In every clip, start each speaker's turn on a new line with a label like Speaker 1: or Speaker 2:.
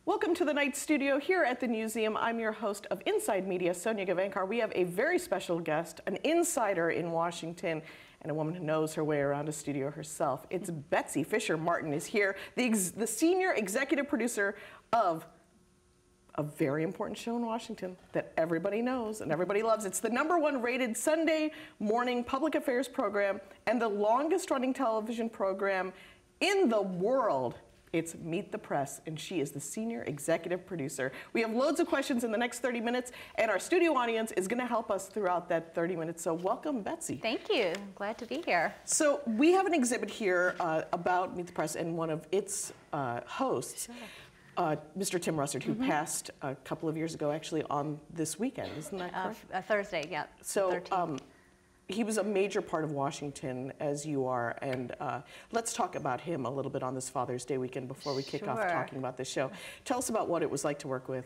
Speaker 1: Welcome to the night studio here at the Newseum. I'm your host of Inside Media, Sonya Gavankar. We have a very special guest, an insider in Washington, and a woman who knows her way around a studio herself. It's Betsy Fischer Martin is here, the senior executive producer of a very important show in Washington that everybody knows and everybody loves. It's the #1 rated Sunday morning public affairs program and the longest running television program in the world. It's Meet the Press, and she is the senior executive producer. We have loads of questions in the next 30 minutes, and our studio audience is going to help us throughout that 30 minutes. So welcome, Betsy.
Speaker 2: Thank you. I'm glad to be here.
Speaker 1: So we have an exhibit here about Meet the Press and one of its hosts, Mr. Tim Russert, who passed a couple of years ago, actually on this weekend. Isn't that correct?
Speaker 2: Thursday, yeah.
Speaker 1: So he was a major part of Washington, as you are, and let's talk about him a little bit on this Father's Day weekend before we kick off talking about this show. Tell us about what it was like to work with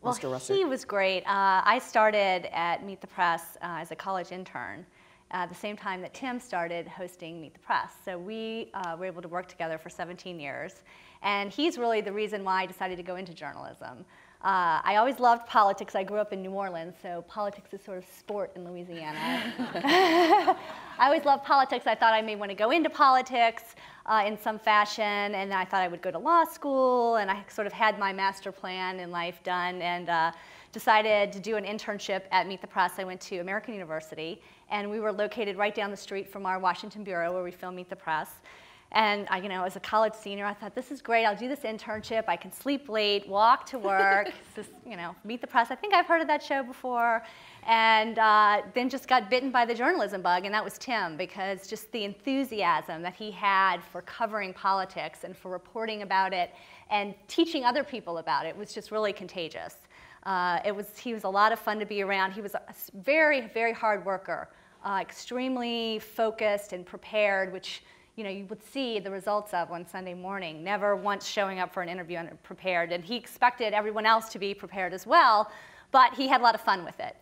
Speaker 1: Mr. Russert.
Speaker 2: Well, he was great. I started at Meet the Press as a college intern at the same time that Tim started hosting Meet the Press. So we were able to work together for 17 years, and he's really the reason why I decided to go into journalism. I always loved politics. I grew up in New Orleans, so politics is sort of sport in Louisiana. I always loved politics. I thought I may want to go into politics in some fashion, and I thought I would go to law school, and I sort of had my master plan in life done, and decided to do an internship at Meet the Press. I went to American University, and we were located right down the street from our Washington bureau where we film Meet the Press. And as a college senior, I thought, this is great. I'll do this internship. I can sleep late, walk to work, just, Meet the Press. I think I've heard of that show before. And then just got bitten by the journalism bug, and that was Tim, because just the enthusiasm that he had for covering politics and for reporting about it and teaching other people about it was just really contagious. He was a lot of fun to be around. He was a very, very hard worker, extremely focused and prepared, which you would see the results of on Sunday morning, never once showing up for an interview unprepared. And he expected everyone else to be prepared as well, but he had a lot of fun with it,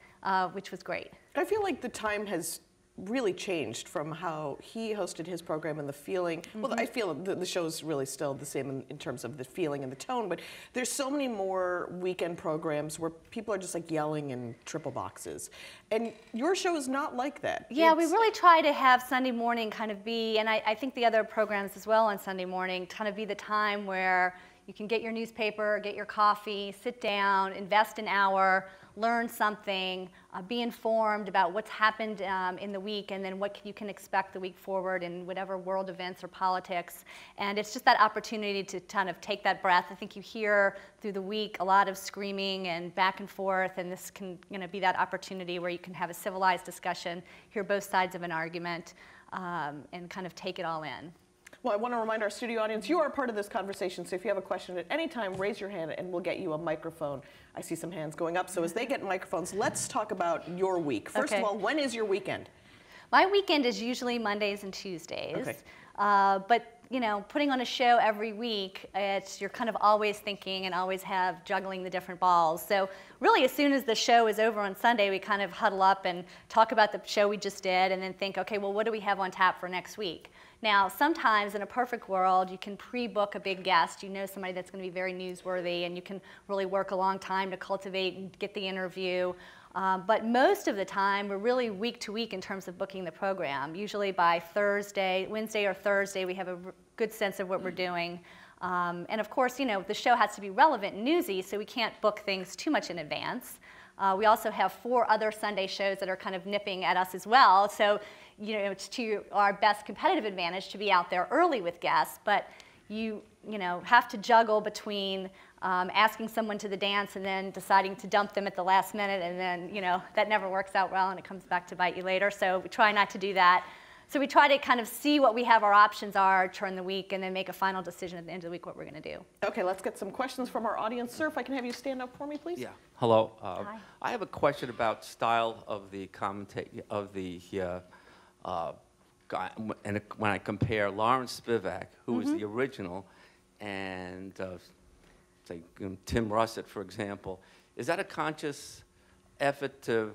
Speaker 2: which was great.
Speaker 1: I feel like the time has really changed from how he hosted his program and the feeling. Well, I feel the show's really still the same in terms of the feeling and the tone, but there's so many more weekend programs where people are just like yelling in triple boxes. And your show is not like that.
Speaker 2: Yeah, we really try to have Sunday morning kind of be, and I think the other programs as well on Sunday morning, kind of be the time where you can get your newspaper, get your coffee, sit down, invest an hour, learn something, be informed about what's happened in the week, and then what you can expect the week forward in whatever world events or politics. And it's just that opportunity to kind of take that breath. I think you hear through the week a lot of screaming and back and forth, and this can be that opportunity where you can have a civilized discussion, hear both sides of an argument, and kind of take it all in.
Speaker 1: Well, I want to remind our studio audience, you are part of this conversation, so if you have a question at any time, raise your hand and we'll get you a microphone. I see some hands going up, so as they get microphones, let's talk about your week. First of all, when is your weekend?
Speaker 2: My weekend is usually Mondays and Tuesdays.
Speaker 1: Okay.
Speaker 2: But putting on a show every week, you're kind of always thinking and always juggling the different balls. So really, as soon as the show is over on Sunday, we kind of huddle up and talk about the show we just did, and then think, okay, well, what do we have on tap for next week? Now, sometimes in a perfect world, you can pre-book a big guest. You know somebody that's going to be very newsworthy, and you can really work a long time to cultivate and get the interview. But most of the time, we're really week to week in terms of booking the program. Usually by Wednesday or Thursday, we have a good sense of what we're doing. And of course, the show has to be relevant and newsy, so we can't book things too much in advance. We also have 4 other Sunday shows that are kind of nipping at us as well. So, it's to our best competitive advantage to be out there early with guests, but you have to juggle between asking someone to the dance and then deciding to dump them at the last minute, and then, that never works out well and it comes back to bite you later. So we try not to do that. So we try to kind of see what our options are during the week and then make a final decision at the end of the week what we're going to do.
Speaker 1: Okay, let's get some questions from our audience. Sir, if I can have you stand up for me, please.
Speaker 3: Yeah. Hello.
Speaker 2: Hi.
Speaker 3: I have a question about style of the guy, and when I compare Lawrence Spivak, who was the original, and say Tim Russert, for example, is that a conscious effort to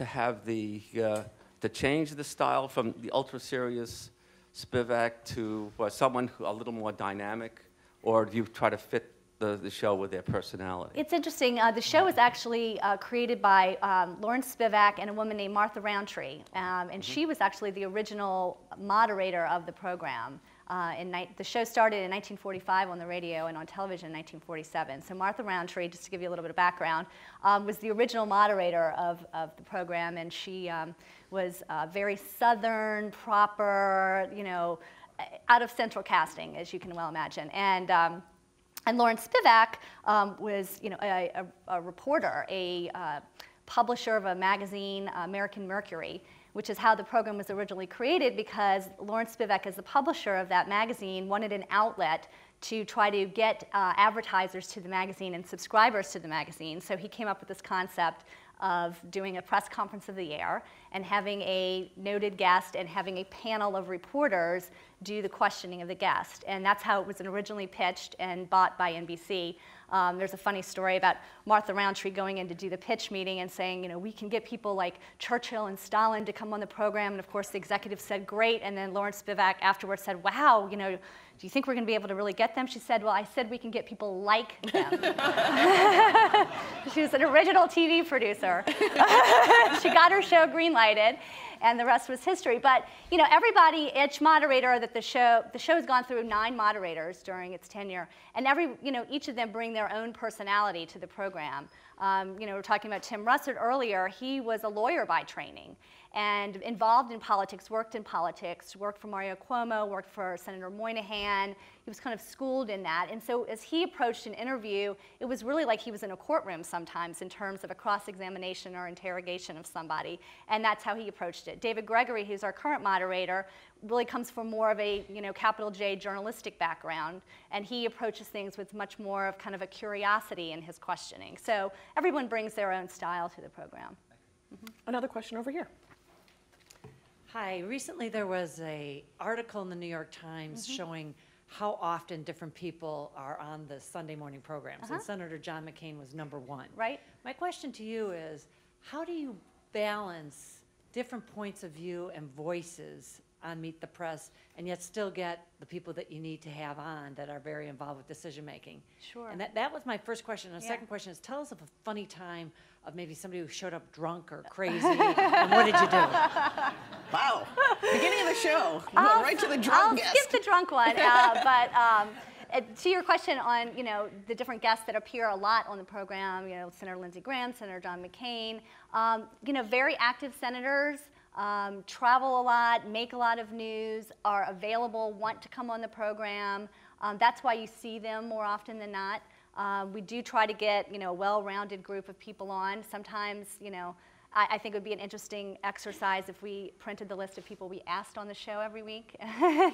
Speaker 3: have to change the style from the ultra serious Spivak to someone a little more dynamic, or do you try to fit the show with their personality?
Speaker 2: It's interesting. The show was actually created by Lawrence Spivak and a woman named Martha Roundtree. And she was actually the original moderator of the program. The show started in 1945 on the radio and on television in 1947. So Martha Roundtree, just to give you a little bit of background, was the original moderator of the program. And she was very Southern, proper, you know, out of central casting, as you can well imagine. And Lawrence Spivak was, you know, a reporter, a publisher of a magazine, American Mercury, which is how the program was originally created, because Lawrence Spivak, as the publisher of that magazine, wanted an outlet to try to get advertisers to the magazine and subscribers to the magazine. So he came up with this concept of doing a press conference of the year and having a noted guest and having a panel of reporters do the questioning of the guest. And that's how it was originally pitched and bought by NBC. There's a funny story about Martha Roundtree going in to do the pitch meeting and saying, you know, we can get people like Churchill and Stalin to come on the program. And of course, the executive said, great. And then Lawrence Spivak afterwards said, wow, you know, do you think we're going to be able to really get them? She said, well, I said we can get people like them. She was an original TV producer. She got her show green-lighted, and the rest was history. But, you know, everybody, each moderator that the show's gone through 9 moderators during its tenure, and each of them bring their own personality to the program. You know, we were talking about Tim Russert earlier. He was a lawyer by training and involved in politics, worked for Mario Cuomo, worked for Senator Moynihan. He was kind of schooled in that. And so as he approached an interview, it was really like he was in a courtroom sometimes in terms of a cross-examination or interrogation of somebody. And that's how he approached it. David Gregory, who's our current moderator, really comes from more of a, you know, capital J journalistic background. And he approaches things with much more of kind of a curiosity in his questioning. So everyone brings their own style to the program.
Speaker 1: Another question over here.
Speaker 4: Hi, recently there was an article in the New York Times showing how often different people are on the Sunday morning programs, and Senator John McCain was #1.
Speaker 2: Right.
Speaker 4: My question to you is, how do you balance different points of view and voices on Meet the Press, and yet still get the people that you need to have on that are very involved with decision making?
Speaker 2: Sure.
Speaker 4: And that was my first question. And the second question is, tell us of a funny time of maybe somebody who showed up drunk or crazy, and what did you do?
Speaker 1: Wow. Beginning of the show. We went right to the drunk guest.
Speaker 2: I'll skip the drunk one, to your question on, you know, the different guests that appear a lot on the program, you know, Senator Lindsey Graham, Senator John McCain, you know, very active senators, travel a lot, make a lot of news, are available, want to come on the program. That's why you see them more often than not. We do try to get, you know, a well-rounded group of people on. Sometimes, you know, I think it would be an interesting exercise if we printed the list of people we asked on the show every week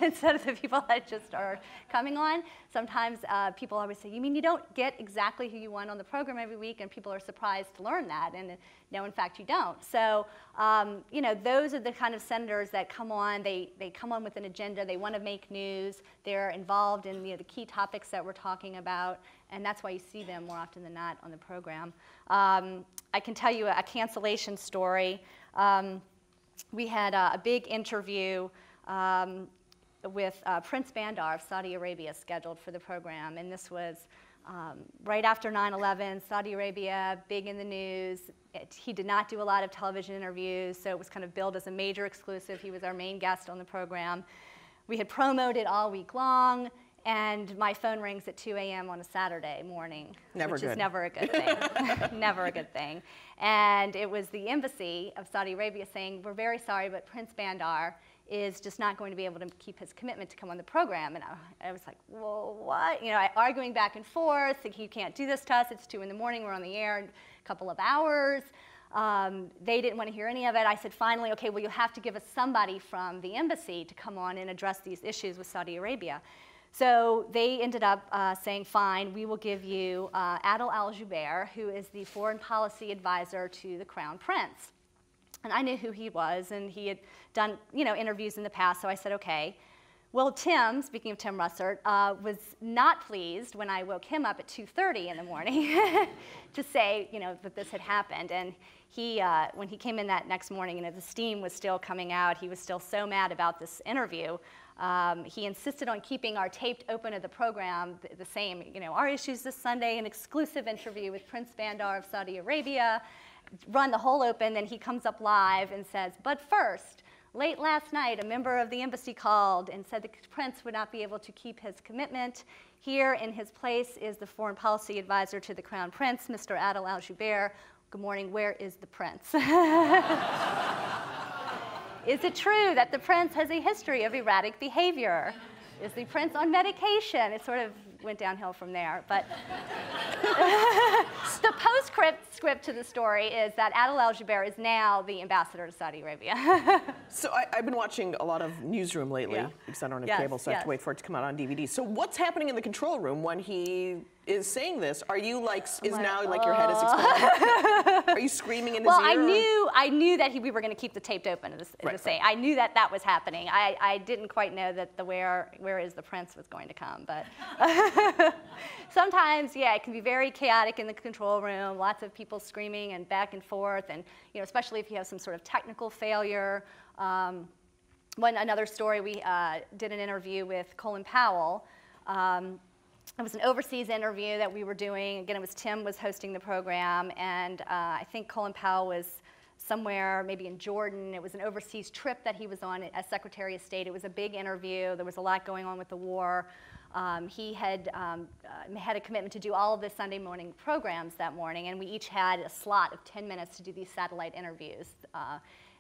Speaker 2: instead of the people that just are coming on. Sometimes people always say, you mean you don't get exactly who you want on the program every week? And people are surprised to learn that. And no, in fact, you don't. So, you know, those are the kind of senators that come on. They come on with an agenda. They want to make news. They're involved in, you know, the key topics that we're talking about. And that's why you see them more often than not on the program. I can tell you a cancellation story. We had a big interview with Prince Bandar of Saudi Arabia scheduled for the program. And this was right after 9/11, Saudi Arabia, big in the news. He did not do a lot of television interviews, so it was kind of billed as a major exclusive. He was our main guest on the program. We had promoted all week long. And my phone rings at 2 a.m. on a Saturday morning, which is never a good thing. Never a good thing. And it was the embassy of Saudi Arabia saying, we're very sorry, but Prince Bandar is just not going to be able to keep his commitment to come on the program. And I was like, well, what? You know, arguing back and forth, thinking you can't do this to us. It's 2 in the morning. We're on the air in a couple of hours. They didn't want to hear any of it. I said, finally, okay, well, you'll have to give us somebody from the embassy to come on and address these issues with Saudi Arabia. So they ended up saying, fine, we will give you Adil Al-Jubair, who is the foreign policy advisor to the Crown Prince. And I knew who he was, and he had done, you know, interviews in the past, so I said, okay. Well, Tim, speaking of Tim Russert, was not pleased when I woke him up at 2:30 in the morning to say, you know, that this had happened. And he, when he came in that next morning, you know, the steam was still coming out. He was still so mad about this interview. He insisted on keeping our taped open of the program the same. Our issues this Sunday, an exclusive interview with Prince Bandar of Saudi Arabia, run the whole open, then he comes up live and says, but first, late last night, a member of the embassy called and said the prince would not be able to keep his commitment. Here in his place is the foreign policy advisor to the Crown Prince, Mr. Adil Al-Jubair. Good morning, where is the prince? Is it true that the prince has a history of erratic behavior? Is the prince on medication? It sort of went downhill from there. But the postscript to the story is that Adil Al-Jubair is now the ambassador to Saudi Arabia.
Speaker 1: So I've been watching a lot of Newsroom lately, because I don't have cable, so I have to wait for it to come out on DVD. So what's happening in the control room when he is saying this? Are you like, now like your head is exploding? Are you screaming in his ear?
Speaker 2: Well, I knew that we were going to keep the taped open. I knew that was happening. I didn't quite know that the where is the prince was going to come, but sometimes, it can be very chaotic in the control room. Lots of people screaming and back and forth, and especially if you have some sort of technical failure. Another story, we did an interview with Colin Powell. It was an overseas interview that we were doing. Again, Tim was hosting the program, and I think Colin Powell was somewhere maybe in Jordan. It was an overseas trip that he was on as Secretary of State. It was a big interview. There was a lot going on with the war. He had a commitment to do all of the Sunday morning programs that morning, and we each had a slot of 10 minutes to do these satellite interviews.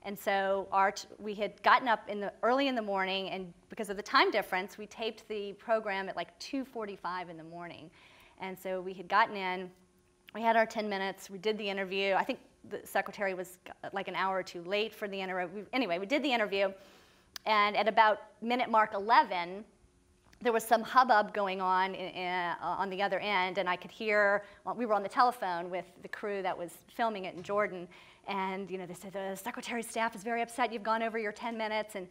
Speaker 2: And so we had gotten up early in the morning, and because of the time difference, we taped the program at like 2:45 in the morning. And so we had gotten in, we had our 10 minutes, we did the interview. I think the secretary was like an hour or two late for the interview. Anyway, we did the interview, and at about minute mark 11, there was some hubbub going on the other end, and I could hear, we were on the telephone with the crew that was filming it in Jordan, and they said, the secretary's staff is very upset you've gone over your 10 minutes, and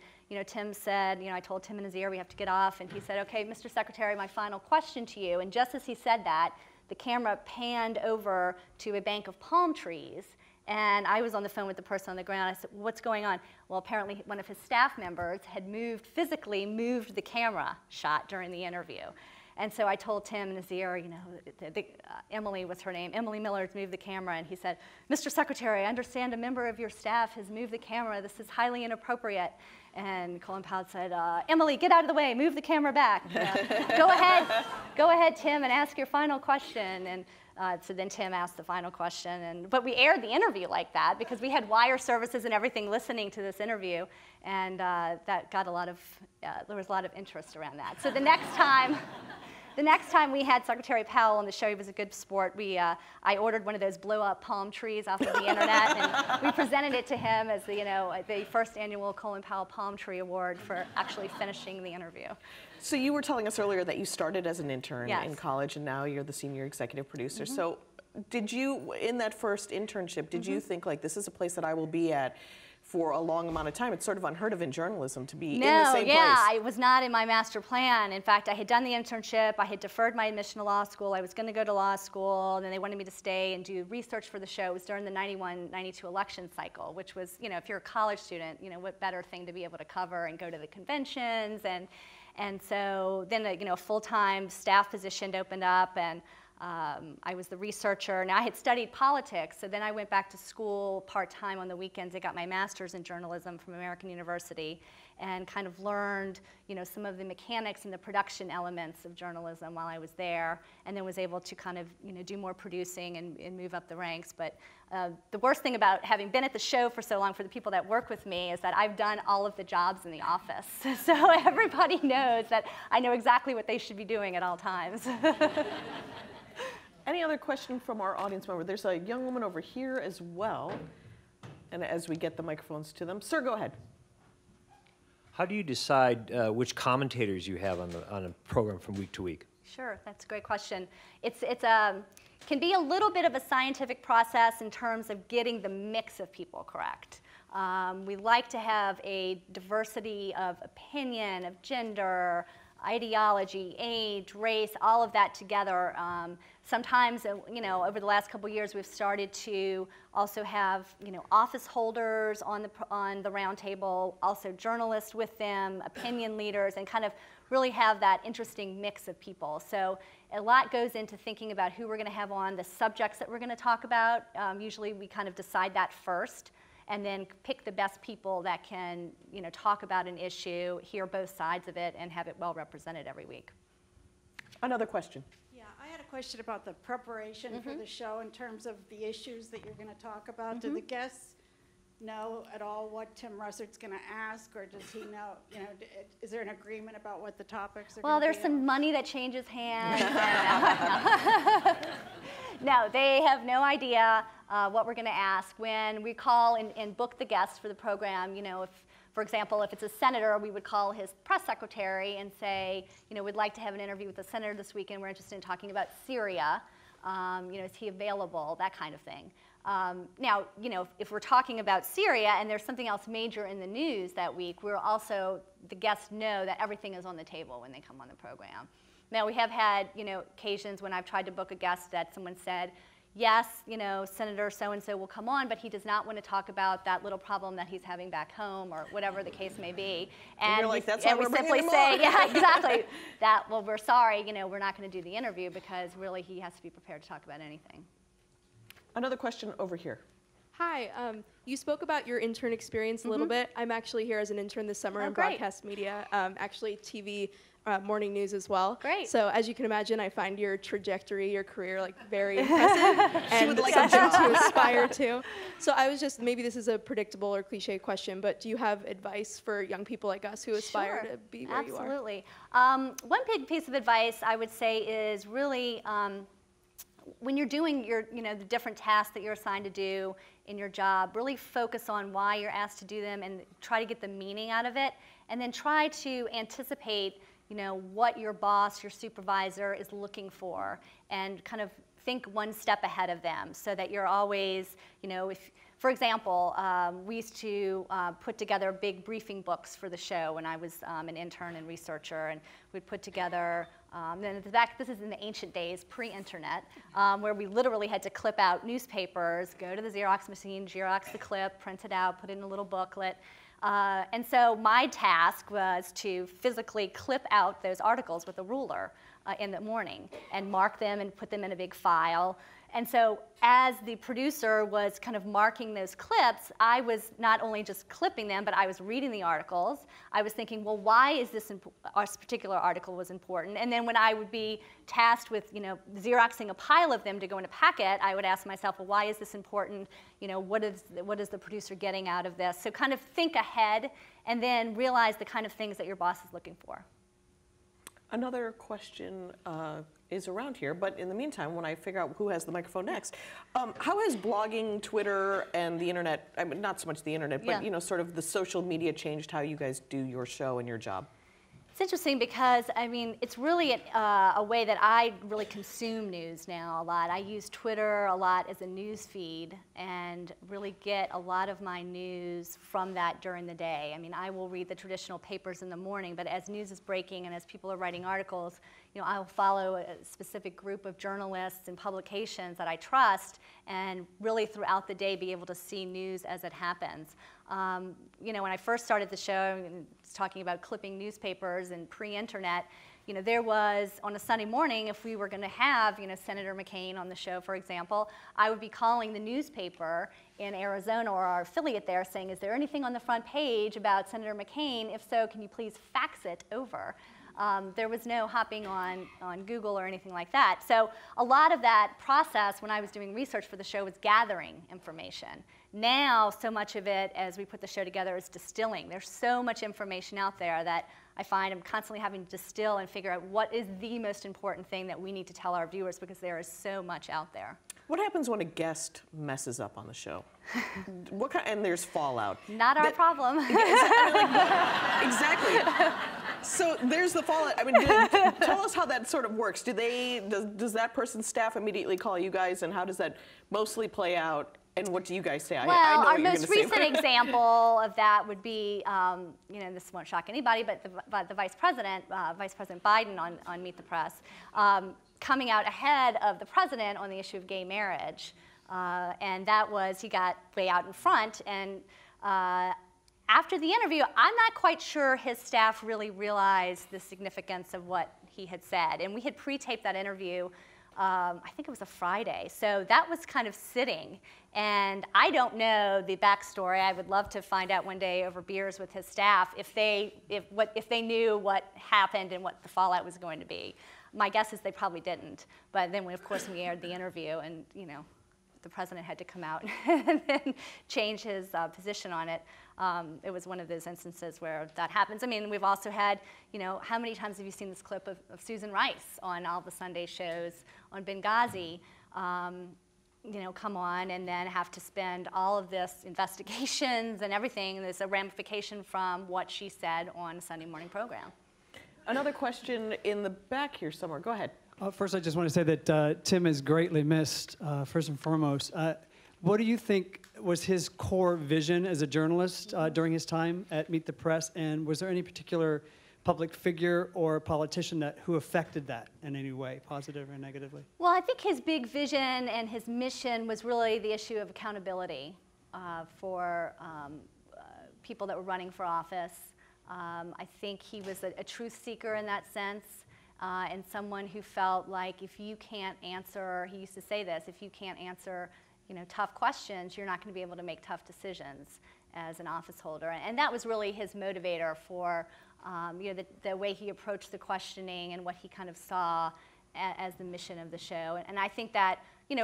Speaker 2: Tim said, I told Tim in his ear we have to get off, and he said, okay, Mr. Secretary, my final question to you, and just as he said that, the camera panned over to a bank of palm trees, and I was on the phone with the person on the ground. I said, what's going on? Well, apparently one of his staff members had physically moved the camera shot during the interview. And so I told Tim in his ear, Emily was her name, Emily Miller's moved the camera, and he said, Mr. Secretary, I understand a member of your staff has moved the camera. This is highly inappropriate. And Colin Powell said, Emily, get out of the way, move the camera back. Go ahead, Tim, and ask your final question. And so then Tim asked the final question, but we aired the interview like that because we had wire services and everything listening to this interview, and that got there was a lot of interest around that. So the next time we had Secretary Powell on the show, he was a good sport. I ordered one of those blow-up palm trees off of the internet, and we presented it to him as the first annual Colin Powell Palm Tree Award for actually finishing the interview.
Speaker 1: So you were telling us earlier that you started as an intern in college, and now you're the senior executive producer. Mm-hmm. So did you, in that first internship, did you think, like, this is a place that I will be at for a long amount of time? It's sort of unheard of in journalism to be in the same place.
Speaker 2: It was not in my master plan. In fact, I had done the internship. I had deferred my admission to law school. I was going to go to law school, and then they wanted me to stay and do research for the show. It was during the 91-92 election cycle, which was, if you're a college student, what better thing to be able to cover and go to the conventions. And so then a full-time staff position opened up, and I was the researcher. Now, I had studied politics, so then I went back to school part-time on the weekends. I got my master's in journalism from American University and kind of learned, some of the mechanics and the production elements of journalism while I was there, and then was able to kind of, do more producing and move up the ranks. But the worst thing about having been at the show for so long for the people that work with me is that I've done all of the jobs in the office. So everybody knows that I know exactly what they should be doing at all times.
Speaker 1: Any other question from our audience member? There's a young woman over here as well. And as we get the microphones to them. Sir, go ahead.
Speaker 5: How do you decide which commentators you have on a program from week to week?
Speaker 2: Sure, that's a great question. It can be a little bit of a scientific process in terms of getting the mix of people correct. We like to have a diversity of opinion, of gender, ideology, age, race, all of that together. Sometimes, you know, over the last couple of years, we've started to also have, you know, office holders on the round table, also journalists with them, opinion leaders, and kind of really have that interesting mix of people. So a lot goes into thinking about who we're going to have on, the subjects that we're going to talk about. Usually we kind of decide that first, and then pick the best people that can, you know, talk about an issue, hear both sides of it, and have it well represented every week.
Speaker 1: Another question.
Speaker 6: Yeah, I had a question about the preparation for the show in terms of the issues that you're going to talk about. Do the guests know at all what Tim Russert's going to ask, or does he know, you know, is there an agreement about what the topics are going to be?
Speaker 2: Well, there's some money that changes hands. No, they have no idea what we're going to ask. When we call and book the guests for the program, you know, if, for example, if it's a senator, we would call his press secretary and say, you know, we'd like to have an interview with the senator this week, and we're interested in talking about Syria. You know, is he available? That kind of thing. Now, you know, if we're talking about Syria and there's something else major in the news that week, we're also, the guests know that everything is on the table when they come on the program. Now, we have had, you know, occasions when I've tried to book a guest that someone said, yes, you know, Senator so-and-so will come on, but he does not want to talk about that little problem that he's having back home, or whatever the case may be.
Speaker 1: And you're like, that's why
Speaker 2: we simply say, yeah, exactly, that, well, we're sorry, you know, we're not going to do the interview, because really he has to be prepared to talk about anything.
Speaker 1: Another question over here.
Speaker 7: Hi, you spoke about your intern experience a little bit. I'm actually here as an intern this summer in broadcast media, actually TV, morning news as well.
Speaker 2: Great.
Speaker 7: So as you can imagine, I find your trajectory, your career, like very impressive and
Speaker 1: like
Speaker 7: something to aspire to. So I was just, maybe this is a predictable or cliche question, but do you have advice for young people like us who aspire to be where you are?
Speaker 2: Absolutely. One big piece of advice I would say is really, when you're doing your, you know, the different tasks that you're assigned to do in your job, really focus on why you're asked to do them and try to get the meaning out of it, and then try to anticipate, you know, what your boss, your supervisor is looking for, and kind of think one step ahead of them, so that you're always, you know, if, for example, we used to put together big briefing books for the show when I was an intern and researcher, and we'd put together, then at the back, this is in the ancient days, pre-internet, where we literally had to clip out newspapers, go to the Xerox machine, Xerox the clip, print it out, put it in a little booklet. And so my task was to physically clip out those articles with a ruler in the morning and mark them and put them in a big file. And so as the producer was kind of marking those clips, I was not only just clipping them, but I was reading the articles. I was thinking, well, why is this particular article was important? And then when I would be tasked with, you know, Xeroxing a pile of them to go in a packet, I would ask myself, well, why is this important? You know, what is the producer getting out of this? So kind of think ahead, and then realize the kind of things that your boss is looking for.
Speaker 1: Another question is around here, but in the meantime, when I figure out who has the microphone next, how has blogging, Twitter, and the internet, I mean, not so much the internet, but you know, sort of the social media changed how you guys do your show and your job?
Speaker 2: It's interesting because, I mean, it's really a way that I really consume news now a lot. I use Twitter a lot as a news feed and really get a lot of my news from that during the day. I mean, I will read the traditional papers in the morning, but as news is breaking and as people are writing articles, you know, I'll follow a specific group of journalists and publications that I trust, and really throughout the day be able to see news as it happens. You know, when I first started the show, and was talking about clipping newspapers and pre-internet, you know, there was, on a Sunday morning, if we were going to have, you know, Senator McCain on the show, for example, I would be calling the newspaper in Arizona or our affiliate there saying, is there anything on the front page about Senator McCain? If so, can you please fax it over? There was no hopping on Google or anything like that. So a lot of that process when I was doing research for the show was gathering information. Now, so much of it, as we put the show together, is distilling. There's so much information out there that I find I'm constantly having to distill and figure out what is the most important thing that we need to tell our viewers, because there is so much out there.
Speaker 1: What happens when a guest messes up on the show? What kind, and there's fallout.
Speaker 2: Not our problem.
Speaker 1: Exactly. So there's the fallout. I mean, tell us how that sort of works. Does that person's staff immediately call you guys, and how does that mostly play out And what do you guys say?
Speaker 2: Well,
Speaker 1: I know
Speaker 2: our
Speaker 1: what you're
Speaker 2: most
Speaker 1: gonna say.
Speaker 2: recent example of that would be, this won't shock anybody, but the Vice President Biden on Meet the Press, coming out ahead of the president on the issue of gay marriage. And that was, he got way out in front. And after the interview, I'm not quite sure his staff really realized the significance of what he had said. And we had pre-taped that interview, I think it was a Friday. So that was kind of sitting. And I don't know the backstory. I would love to find out one day over beers with his staff if they knew what happened and what the fallout was going to be. My guess is they probably didn't. But then, of course, we aired the interview, and the president had to come out and then change his position on it. It was one of those instances where that happens. I mean, we've also had, how many times have you seen this clip of Susan Rice on all the Sunday shows on Benghazi? Come on and then have to spend all of this investigations and everything. There's a ramification from what she said on a Sunday morning program.
Speaker 1: Another question in the back here somewhere. Go ahead.
Speaker 8: First, I just want to say that Tim is greatly missed, first and foremost. What do you think was his core vision as a journalist during his time at Meet the Press? And was there any particular public figure or politician who affected that in any way, positive or negatively?
Speaker 2: Well, I think his big vision and his mission was really the issue of accountability for people that were running for office. I think he was a truth seeker in that sense, and someone who felt like if you can't answer, he used to say this, if you can't answer tough questions, you're not going to be able to make tough decisions as an office holder. And that was really his motivator for the way he approached the questioning and what he kind of saw as the mission of the show. And I think that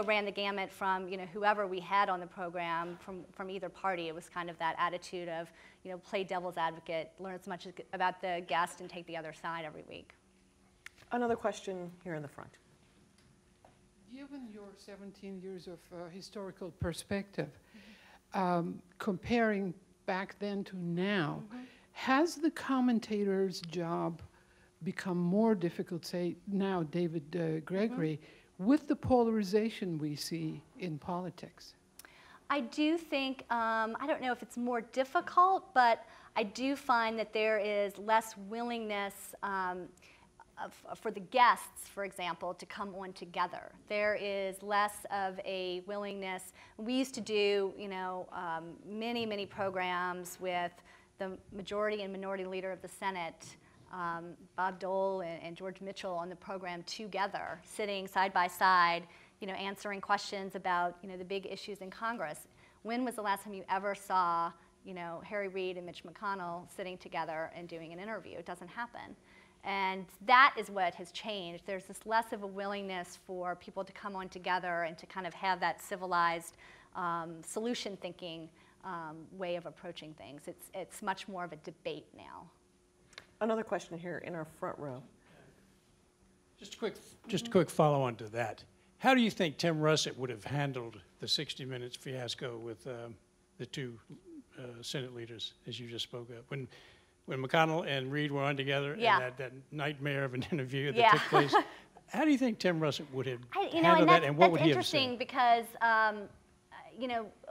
Speaker 2: ran the gamut from whoever we had on the program from either party. It was kind of that attitude of play devil's advocate, learn as much about the guest and take the other side every week.
Speaker 1: Another question here in the front.
Speaker 9: Given your 17 years of historical perspective, comparing back then to now, has the commentator's job become more difficult, say now David Gregory, with the polarization we see in politics?
Speaker 2: I do think, I don't know if it's more difficult, but I do find that there is less willingness for the guests, for example, to come on together. There is less of a willingness. We used to do, many, many programs with the majority and minority leader of the Senate, Bob Dole and George Mitchell on the program together, sitting side by side, answering questions about, the big issues in Congress. When was the last time you ever saw, Harry Reid and Mitch McConnell sitting together and doing an interview? It doesn't happen. And that is what has changed. There's this less of a willingness for people to come on together and to kind of have that civilized solution thinking way of approaching things. It's much more of a debate now.
Speaker 1: Another question here in our front row.
Speaker 10: Just a quick follow-on to that. How do you think Tim Russert would have handled the 60 Minutes fiasco with the two Senate leaders, as you just spoke of? When McConnell and Reid were on together and that nightmare of an interview that took place, how do you think Tim Russert would have handled that, and what would he have said?
Speaker 2: That's interesting because,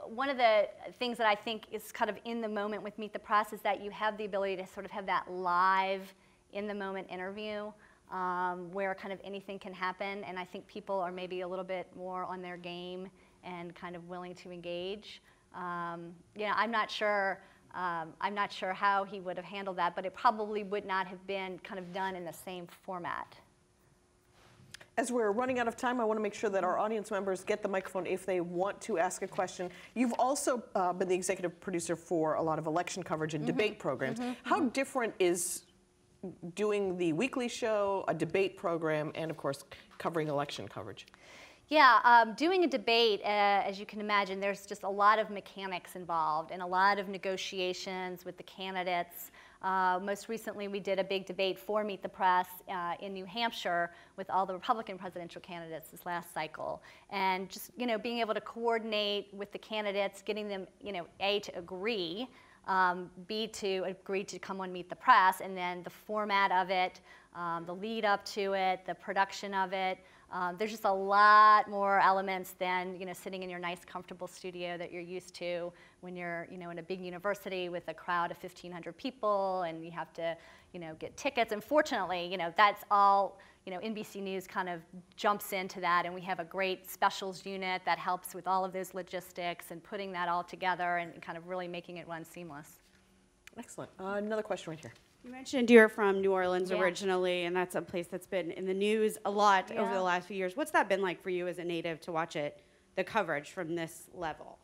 Speaker 2: one of the things that I think is kind of in the moment with Meet the Press is that you have the ability to sort of have that live, in-the-moment interview where kind of anything can happen, and I think people are maybe a little bit more on their game and kind of willing to engage. I'm not sure how he would have handled that, but it probably would not have been kind of done in the same format.
Speaker 1: As we're running out of time, I want to make sure that our audience members get the microphone if they want to ask a question. You've also been the executive producer for a lot of election coverage and debate programs. How different is doing the weekly show, a debate program, and of course, covering election coverage?
Speaker 2: Yeah, doing a debate, as you can imagine, there's just a lot of mechanics involved and a lot of negotiations with the candidates. Most recently, we did a big debate for Meet the Press in New Hampshire with all the Republican presidential candidates this last cycle. And just, being able to coordinate with the candidates, getting them, A, to agree, B, to agree to come on Meet the Press, and then the format of it, the lead up to it, the production of it. There's just a lot more elements than sitting in your nice, comfortable studio that you're used to when you're in a big university with a crowd of 1,500 people, and you have to get tickets. And fortunately, that's all. NBC News kind of jumps into that, and we have a great specials unit that helps with all of those logistics and putting that all together and kind of really making it run seamless.
Speaker 1: Excellent. Another question right here.
Speaker 11: You mentioned you're from New Orleans originally, and that's a place that's been in the news a lot over the last few years. What's that been like for you as a native to watch the coverage from this level?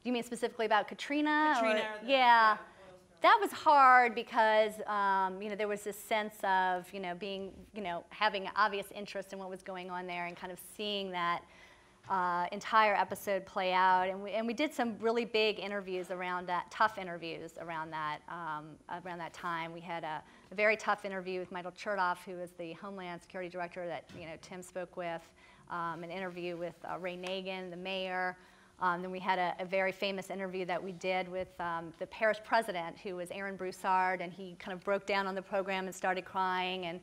Speaker 2: You mean specifically about Katrina?
Speaker 11: Katrina.
Speaker 2: Yeah. That was hard because there was this sense of being having obvious interest in what was going on there and kind of seeing that entire episode play out, and we did some really big interviews around that, tough interviews around that time. We had a very tough interview with Michael Chertoff, who was the Homeland Security Director that Tim spoke with, an interview with Ray Nagin, the mayor. Then we had a very famous interview that we did with the parish president, who was Aaron Broussard, and he kind of broke down on the program and started crying. And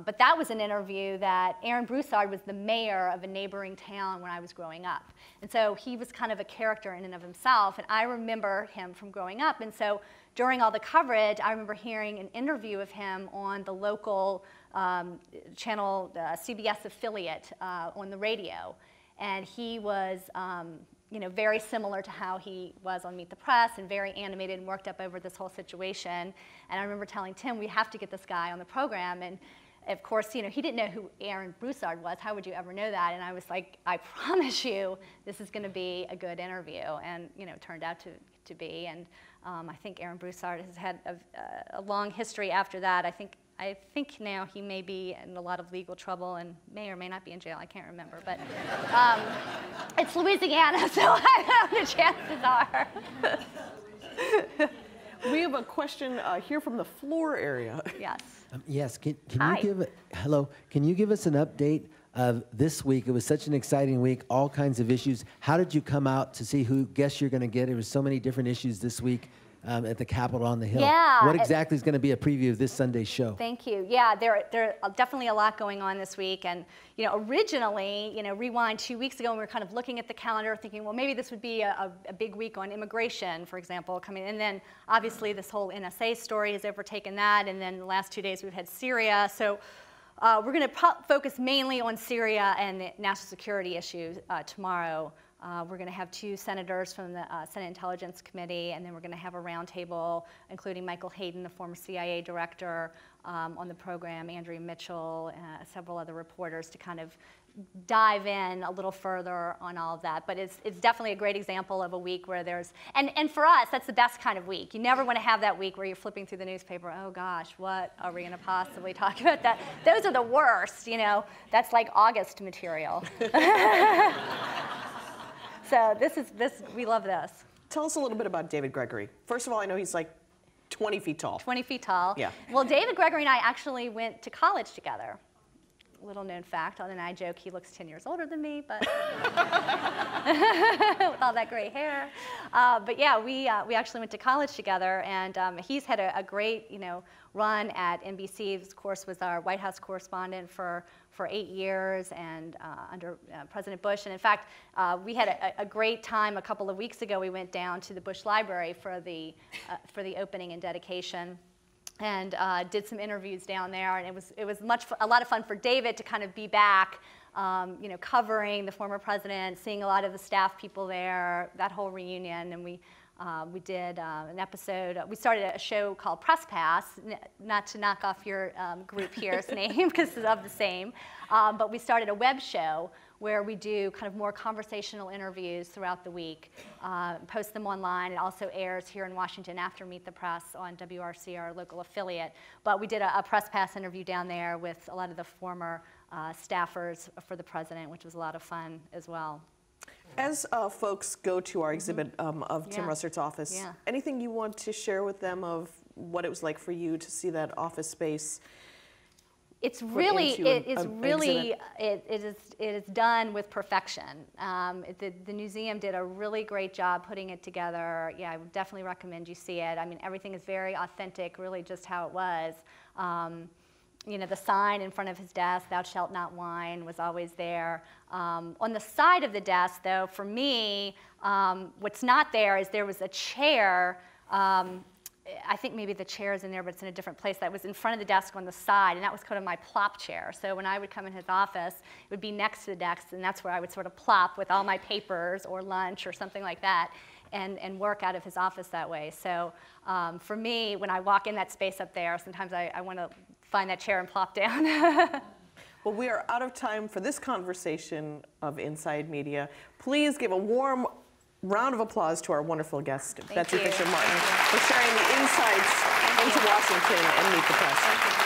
Speaker 2: but that was an interview that Aaron Broussard was the mayor of a neighboring town when I was growing up. And so he was kind of a character in and of himself, and I remember him from growing up. And so during all the coverage, I remember hearing an interview of him on the local channel, CBS affiliate on the radio. And he was very similar to how he was on Meet the Press, and very animated and worked up over this whole situation. And I remember telling Tim, we have to get this guy on the program. And of course, he didn't know who Aaron Broussard was. How would you ever know that? And I was like, I promise you, this is going to be a good interview. And it turned out to be. And I think Aaron Broussard has had a long history after that. I think now he may be in a lot of legal trouble and may or may not be in jail. I can't remember, but it's Louisiana, so I don't know the chances are.
Speaker 1: We have a question here from the floor area.
Speaker 2: Yes.
Speaker 12: Yes. Can
Speaker 2: Hi.
Speaker 12: Can you give us an update of this week? It was such an exciting week, all kinds of issues. How did you come out to see who guests you're going to get? There was so many different issues this week. At the Capitol on the Hill.
Speaker 2: Yeah.
Speaker 12: What exactly is going to be a preview of this Sunday's show?
Speaker 2: Thank you. Yeah, there definitely a lot going on this week. And originally, rewind 2 weeks ago, we were kind of looking at the calendar, thinking, well, maybe this would be a big week on immigration, for example, coming. And then obviously this whole NSA story has overtaken that. And then the last 2 days we've had Syria. So we're going to focus mainly on Syria and the national security issues tomorrow. We're going to have 2 senators from the Senate Intelligence Committee, and then we're going to have a roundtable, including Michael Hayden, the former CIA director, on the program, Andrea Mitchell, several other reporters, to kind of dive in a little further on all of that. But it's definitely a great example of a week where there's, and for us, that's the best kind of week. You never want to have that week where you're flipping through the newspaper, oh gosh, what are we going to possibly talk about? Those are the worst, that's like August material. So we love this.
Speaker 1: Tell us a little bit about David Gregory. First of all, I know he's like 20 feet tall.
Speaker 2: 20 feet tall.
Speaker 1: Yeah.
Speaker 2: Well, David Gregory and I actually went to college together. Little known fact, and I joke he looks 10 years older than me, but with all that gray hair. But yeah, we actually went to college together, and he's had a great run at NBC. Of course, was our White House correspondent for 8 years, and under President Bush. And in fact, we had a great time a couple of weeks ago. We went down to the Bush Library for the opening and dedication, and did some interviews down there. And it was a lot of fun for David to kind of be back, covering the former president, seeing a lot of the staff people there, that whole reunion. And we did an episode. We started a show called Press Pass, not to knock off your group here's name because it's of the same, but we started a web show where we do kind of more conversational interviews throughout the week, post them online. It also airs here in Washington after Meet the Press on WRC, our local affiliate. But we did a Press Pass interview down there with a lot of the former staffers for the president, which was a lot of fun as well.
Speaker 1: As folks go to our exhibit of Tim Russert's office, anything you want to share with them of what it was like for you to see that office space?
Speaker 2: It is done with perfection. The Newseum did a really great job putting it together. Yeah, I would definitely recommend you see it. I mean, everything is very authentic, really just how it was. you know, the sign in front of his desk, "Thou shalt not whine," was always there. On the side of the desk, though, for me, what's not there is there was a chair. I think maybe the chair is in there, but it's in a different place. That was in front of the desk on the side, and that was kind of my plop chair. So when I would come in his office, it would be next to the desk, and that's where I would sort of plop with all my papers or lunch or something like that, and work out of his office that way. So for me, when I walk in that space up there, sometimes I want to find that chair and plop down.
Speaker 1: Well, we are out of time for this conversation of Inside Media. Please give a warm round of applause to our wonderful guest, Betsy Fischer Martin, for sharing the insights into Washington and Meet the Press.